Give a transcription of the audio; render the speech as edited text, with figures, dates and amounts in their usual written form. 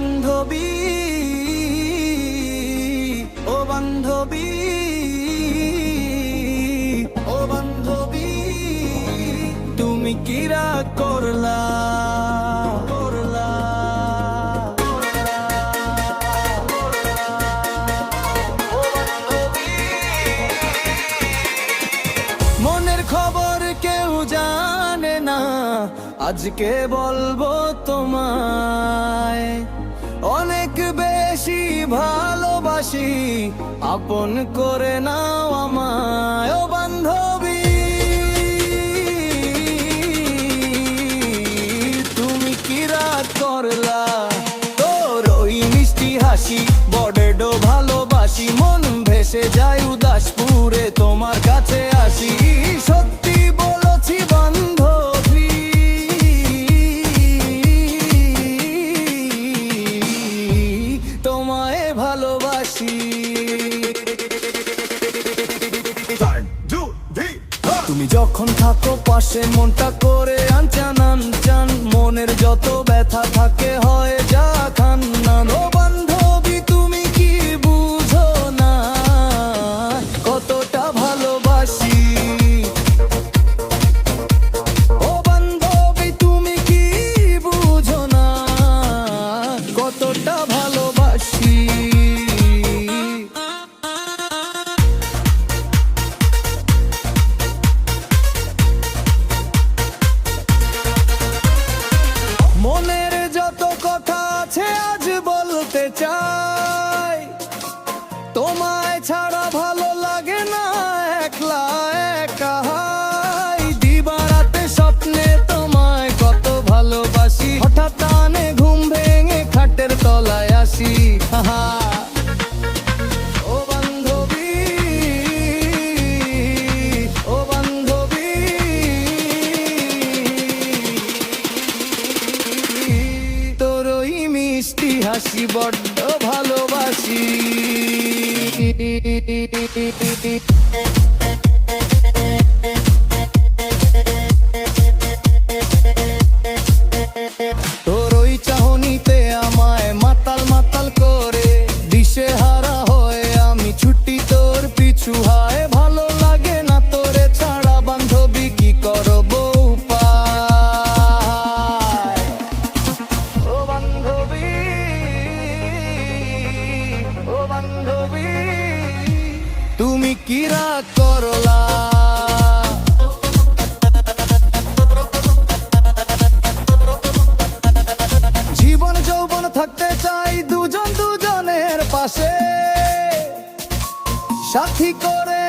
বান্ধবী, ও বান্ধবী, ও বান্ধবী, তুমি কি রাগ করলা? মনের খবর কেউ জানে না, আজকে বলবো তোমায়। অনেক বেশি ভালোবাসি, আপন করে নাও আমায়। ও বান্ধবী, তুমি কি রাগ করলা? তোর ওই মিষ্টি হাসি বড্ড ভালোবাসি, মন ভেসে যায় উদাসপুরে তোমার কাছে আসি। সত্যি বলছি বান্ধবী, তোমায় ভালোবাসি। তুমি যখন থাকো পাশে মনটা করে আনচান আনচান, মনের যত ব্যথা থাকে হয় যা খান্নান। ও বান্ধবী, তুমি কি বুঝো না কতটা ভালোবাসি? ও বান্ধবী, তুমি কি বুঝো না কতটা ভালোবাসি? মনের যত কথা আছে আজ বলতে চাই, তোমায় ছাড়া ভালো লাগে না একলা একা। দিবারাতে স্বপ্নে তোমায় কত ভালোবাসি, হঠাৎ টানে ঘুম ভেঙে খাটের তলায় আসি। ও বান্ধবী, ও বান্ধবী, তোর ওই মিষ্টি হাসি বড্ড ভালোবাসি। তোর ওই চাহনিতে আমায় মাতাল মাতাল করে, দিশেহারা হয়ে আমি ছুটি তোর পিছু। হায় ভালো লাগে না তোরে ছাড়া বান্ধবী, কি করব উপায়? ও বান্ধবী, ও বান্ধবী, তুমি কি রাগ করলা? জীবন যৌবন থাকতে চাই দুজন দুজনের পাশে, সাথী করে